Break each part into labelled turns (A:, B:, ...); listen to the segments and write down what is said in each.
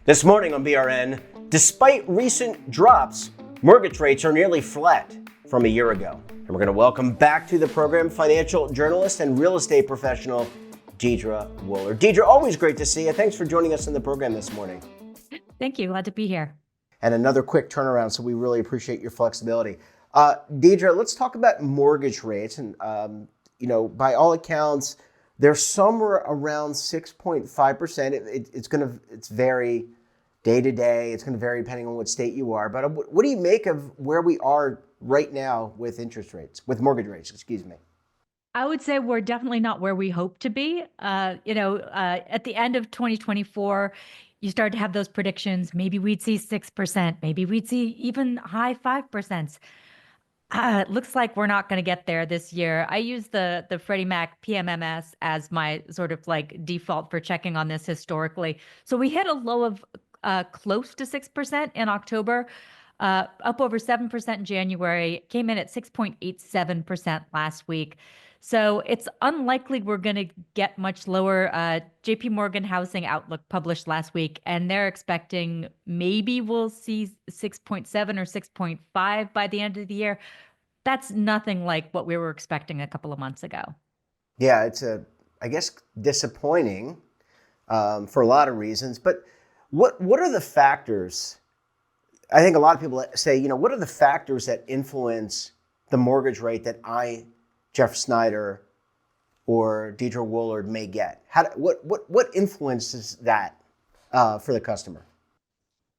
A: This morning on BRN, despite recent drops, mortgage rates are nearly flat from a year ago. And we're going to welcome back to the program financial journalist and real estate professional, Deidre Woollard. Deidre, always great to see you. Thanks for joining us in the program this morning.
B: Thank you. Glad to be here.
A: And another quick turnaround, so we really appreciate your flexibility. Deidre, let's talk about mortgage rates. And, by all accounts, they're somewhere around 6.5%. It's vary day to day. It's going to vary depending on what state you are. But what do you make of where we are right now with mortgage rates, excuse me?
B: I would say we're definitely not where we hope to be. At the end of 2024, you started to have those predictions. Maybe we'd see 6%. Maybe we'd see even high 5%. It looks like we're not going to get there this year. I use the Freddie Mac PMMS as my sort of like default for checking on this historically. So we hit a low of close to 6% in October, up over 7% in January, came in at 6.87% last week. So it's unlikely we're going to get much lower. JP Morgan Housing Outlook published last week, and they're expecting maybe we'll see 6.7 or 6.5 by the end of the year. That's nothing like what we were expecting a couple of months ago.
A: Yeah, it's I guess, disappointing for a lot of reasons. But what are the factors? I think a lot of people say, what are the factors that influence the mortgage rate that Jeff Snyder or Deidre Woollard may get? What influences that for the customer?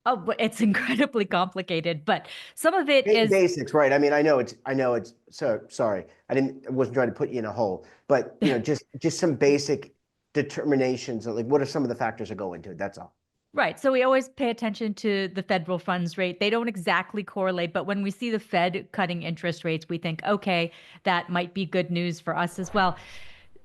B: Oh, but it's incredibly complicated, but some of it is
A: basics, right? I mean, I know it's. So sorry, I wasn't trying to put you in a hole, but just some basic determinations of like what are some of the factors that go into it. That's all.
B: right. So we always pay attention to the federal funds rate. They don't exactly correlate, but when we see the Fed cutting interest rates, we think, okay, that might be good news for us as well.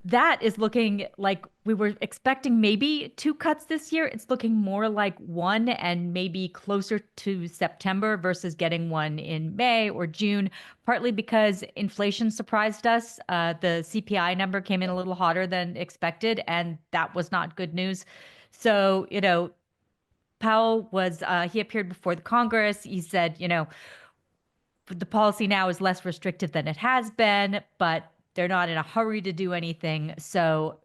B: That is looking like we were expecting maybe 2 cuts this year. It's looking more like 1 and maybe closer to September versus getting 1 in May or June, partly because inflation surprised us. The CPI number came in a little hotter than expected, and that was not good news. So, Powell he appeared before the Congress. He said, the policy now is less restrictive than it has been, but they're not in a hurry to do anything. So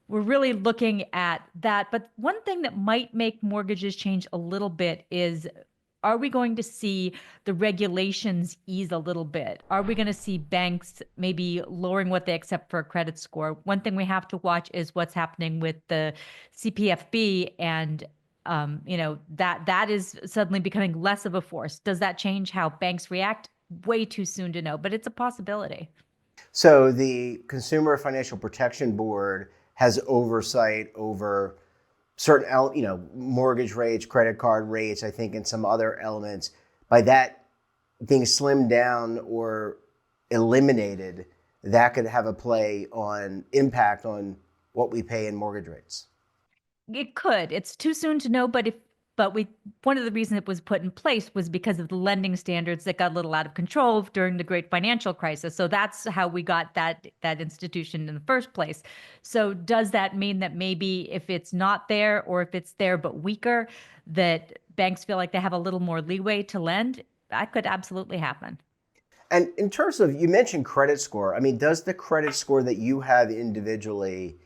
B: we're really looking at that. But one thing that might make mortgages change a little bit is, are we going to see the regulations ease a little bit? Are we going to see banks maybe lowering what they accept for a credit score? One thing we have to watch is what's happening with the CPFB, and that is suddenly becoming less of a force. Does that change how banks react? Way too soon to know, but it's a possibility.
A: So the Consumer Financial Protection Board has oversight over certain, mortgage rates, credit card rates, I think, and some other elements. By that being slimmed down or eliminated, that could have impact on what we pay in mortgage rates.
B: It could. It's too soon to know, but one of the reasons it was put in place was because of the lending standards that got a little out of control during the great financial crisis. So that's how we got that institution in the first place. So does that mean that maybe if it's not there, or if it's there but weaker, that banks feel like they have a little more leeway to lend? That could absolutely happen.
A: And in terms of, you mentioned credit score. I mean, does the credit score that you have individually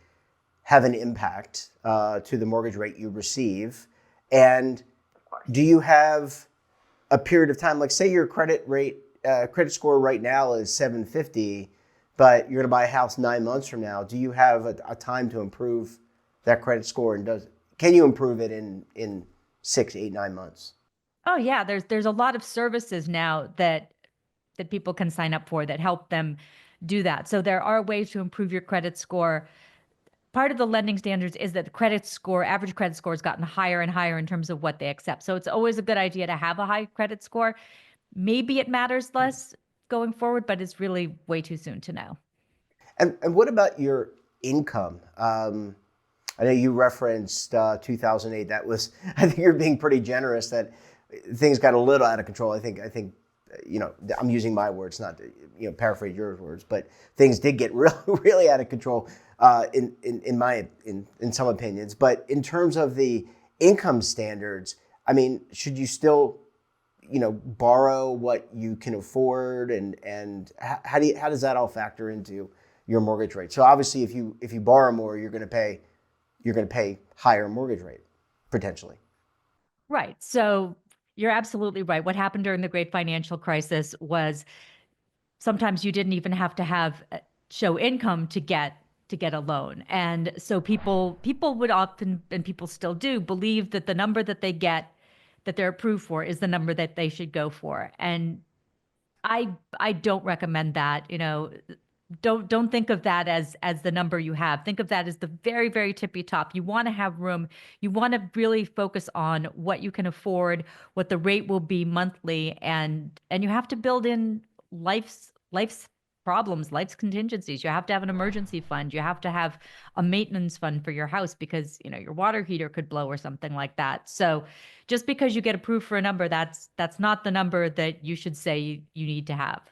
A: have an impact to the mortgage rate you receive? And do you have a period of time, like say your credit score right now is 750, but you're going to buy a house 9 months from now? Do you have a time to improve that credit score, and can you improve it in 6, 8, 9 months?
B: Oh yeah, there's a lot of services now that people can sign up for that help them do that. So there are ways to improve your credit score. Part of the lending standards is that the average credit score has gotten higher and higher in terms of what they accept. So it's always a good idea to have a high credit score. Maybe it matters less going forward, but it's really way too soon to know.
A: And what about your income? I know you referenced 2008. I think you're being pretty generous that things got a little out of control. I think I'm using my words, not to paraphrase your words, but things did get really out of control in some opinions. But in terms of the income standards, I mean, should you still, borrow what you can afford, and how does that all factor into your mortgage rate? So obviously, if you borrow more, you're going to pay higher mortgage rate potentially.
B: Right. So you're absolutely right. What happened during the great financial crisis was sometimes you didn't even have to have show income to get a loan. And so people would often, and people still do, believe that the number that they get that they're approved for is the number that they should go for. And I don't recommend that. Don't think of that as the number you have. Think of that as the very, very tippy top. You want to have room. You want to really focus on what you can afford, what the rate will be monthly, and you have to build in life's problems, life's contingencies. You have to have an emergency fund. You have to have a maintenance fund for your house because, your water heater could blow or something like that. So just because you get approved for a number, that's not the number that you should say you need to have.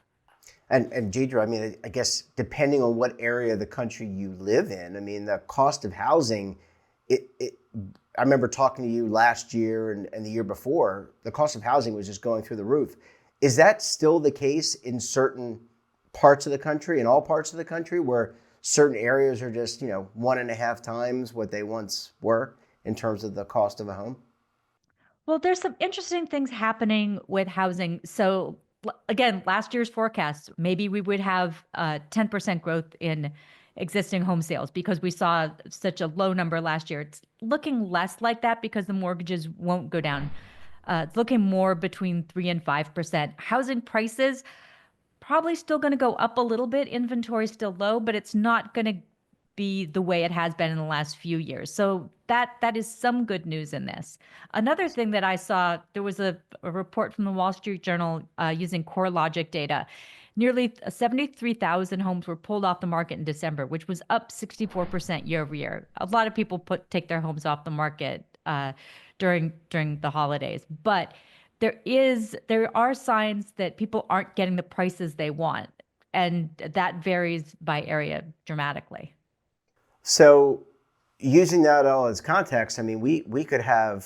A: And Deidre, I mean, I guess depending on what area of the country you live in, I mean, the cost of housing, it I remember talking to you last year and the year before, the cost of housing was just going through the roof. Is that still the case in certain parts of the country, in all parts of the country, where certain areas are just, 1.5 times what they once were in terms of the cost of a home?
B: Well, there's some interesting things happening with housing. So, again, last year's forecast, maybe we would have 10% growth in existing home sales because we saw such a low number last year. It's looking less like that because the mortgages won't go down. It's looking more between 3 and 5%. Housing prices probably still going to go up a little bit. Inventory still low, but it's not going to be the way it has been in the last few years. So that is some good news in this. Another thing that I saw, there was a report from the Wall Street Journal using CoreLogic data. Nearly 73,000 homes were pulled off the market in December, which was up 64% year over year. A lot of people take their homes off the market during the holidays, but there are signs that people aren't getting the prices they want, and that varies by area dramatically.
A: So, using that all as context, I mean, we could have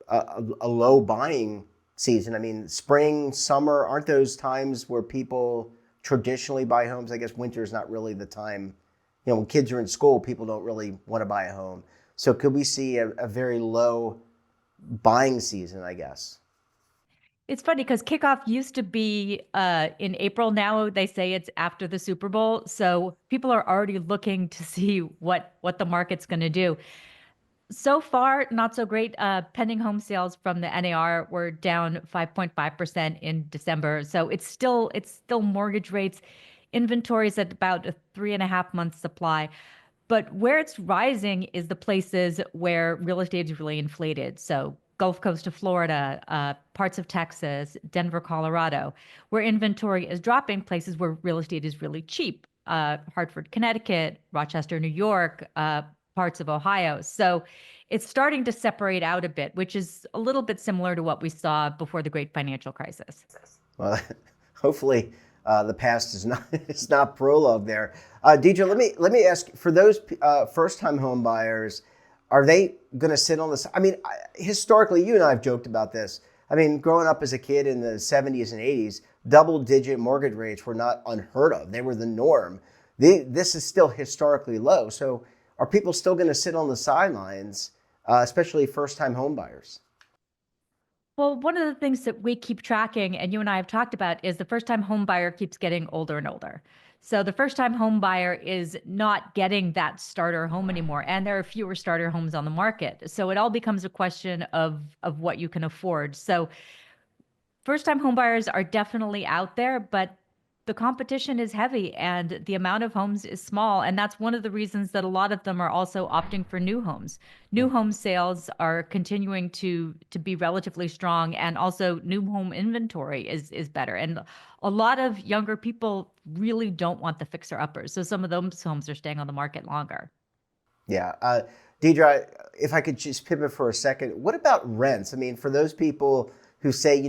A: a low buying season. I mean, spring, summer, aren't those times where people traditionally buy homes? I guess winter is not really the time. When kids are in school, people don't really want to buy a home. So, could we see a very low buying season, I guess?
B: It's funny because kickoff used to be in April. Now they say it's after the Super Bowl. So people are already looking to see what the market's going to do. So far, not so great. Pending home sales from the NAR were down 5.5% in December. So it's still mortgage rates. Inventories at about a 3.5 month supply. But where it's rising is the places where real estate is really inflated. So Gulf Coast of Florida, parts of Texas, Denver, Colorado, where inventory is dropping, places where real estate is really cheap. Hartford, Connecticut, Rochester, New York, parts of Ohio. So it's starting to separate out a bit, which is a little bit similar to what we saw before the great financial crisis.
A: Well, hopefully the past is not it's not prologue there. Deidre, let me ask, for those first time home buyers, are they going to sit on this? I mean, historically, you and I have joked about this. I mean, growing up as a kid in the 70s and 80s, double-digit mortgage rates were not unheard of. They were the norm. This is still historically low. So are people still going to sit on the sidelines, especially first-time home buyers?
B: Well, one of the things that we keep tracking, and you and I have talked about, is the first time home buyer keeps getting older and older. So the first time home buyer is not getting that starter home anymore, and there are fewer starter homes on the market. So it all becomes a question of what you can afford. So first time homebuyers are definitely out there, but the competition is heavy and the amount of homes is small. And that's one of the reasons that a lot of them are also opting for new homes. New home sales are continuing to be relatively strong, and also new home inventory is better. And a lot of younger people really don't want the fixer uppers. So some of those homes are staying on the market longer.
A: Yeah. Deidre, if I could just pivot for a second, what about rents? I mean, for those people who say,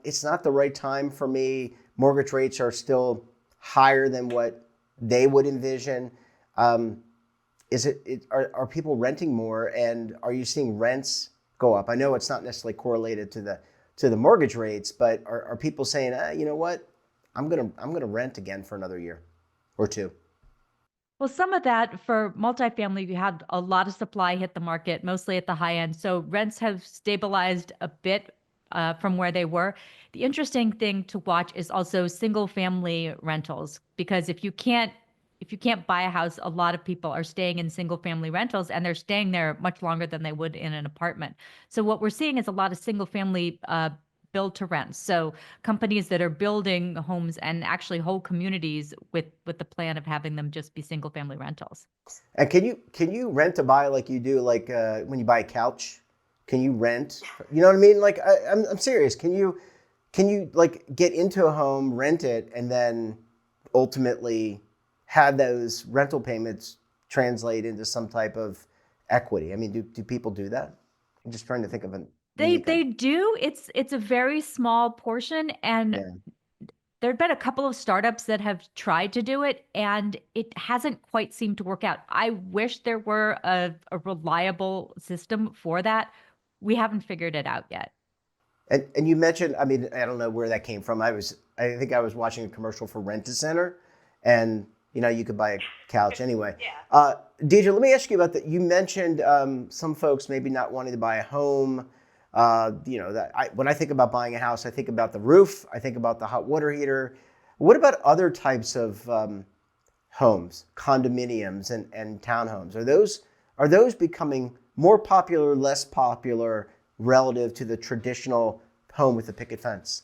A: it's not the right time for me, mortgage rates are still higher than what they would envision. Are people renting more, and are you seeing rents go up? I know it's not necessarily correlated to the mortgage rates, but are people saying, you know what, I'm gonna rent again for another year or two?
B: Well, some of that for multifamily, you had a lot of supply hit the market, mostly at the high end. So rents have stabilized a bit from where they were. The interesting thing to watch is also single family rentals, because if you can't buy a house, a lot of people are staying in single family rentals and they're staying there much longer than they would in an apartment. So what we're seeing is a lot of single family build to rent. So companies that are building homes and actually whole communities with the plan of having them just be single family rentals.
A: And can you rent to buy like you do like when you buy a couch? Can you rent? You know what I mean? Like I'm serious. Can you like get into a home, rent it, and then ultimately have those rental payments translate into some type of equity? I mean, do people do that? I'm just trying to think of an
B: They do. It's a very small portion, and
A: yeah.
B: there have been a couple of startups that have tried to do it, and it hasn't quite seemed to work out. I wish there were a reliable system for that. We haven't figured it out yet.
A: And you mentioned, I mean, I don't know where that came from. I think I was watching a commercial for Rent-A-Center, and you could buy a couch anyway. Deidre, let me ask you about that. You mentioned some folks maybe not wanting to buy a home. When I think about buying a house, I think about the roof. I think about the hot water heater. What about other types of homes, condominiums and townhomes? Are those becoming more popular, less popular relative to the traditional home with the picket fence?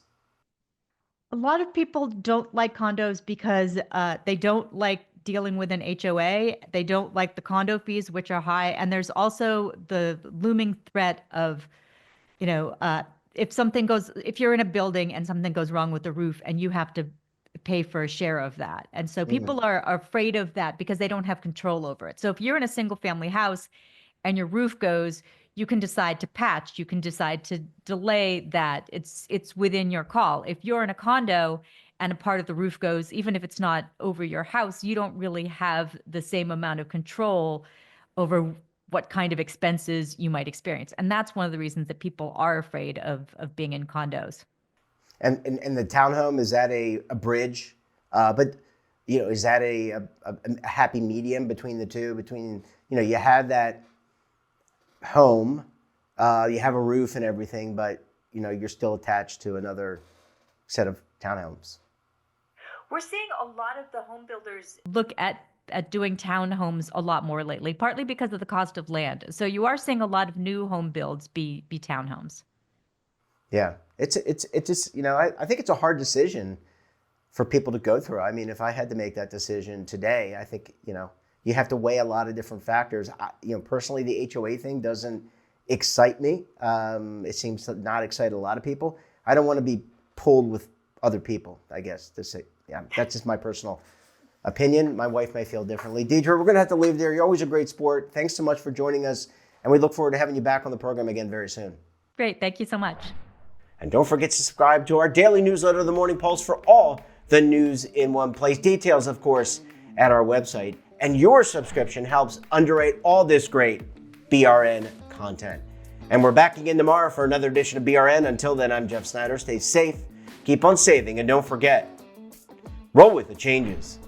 B: A lot of people don't like condos because they don't like dealing with an HOA. They don't like the condo fees, which are high. And there's also the looming threat of, you know, uh, if you're in a building and something goes wrong with the roof and you have to pay for a share of that. And so
A: Mm.
B: people are afraid of that because they don't have control over it. So if you're in a single family house and your roof goes, you can decide to patch, you can decide to delay that. It's within your call. If you're in a condo and a part of the roof goes, even if it's not over your house, you don't really have the same amount of control over what kind of expenses you might experience. And that's one of the reasons that people are afraid of being in condos.
A: And the townhome, is that a bridge? But is that a happy medium between the two? Between you have that home, you have a roof and everything, but you're still attached to another set of townhomes.
B: We're seeing a lot of the home builders look at doing townhomes a lot more lately, partly because of the cost of land. So you are seeing a lot of new home builds be townhomes.
A: Yeah, it's just I think it's a hard decision for people to go through. I mean, if I had to make that decision today, I think you have to weigh a lot of different factors. Personally, the HOA thing doesn't excite me. It seems to not excite a lot of people. I don't want to be pulled with other people, I guess, to say, yeah, that's just my personal opinion. My wife may feel differently. Deidre, we're going to have to leave there. You're always a great sport. Thanks so much for joining us, and we look forward to having you back on the program again very soon.
B: Great. Thank you so much.
A: And don't forget to subscribe to our daily newsletter, The Morning Pulse, for all the news in one place. Details, of course, at our website. And your subscription helps underwrite all this great BRN content. And we're back again tomorrow for another edition of BRN. Until then, I'm Jeff Snyder. Stay safe, keep on saving, and don't forget, roll with the changes.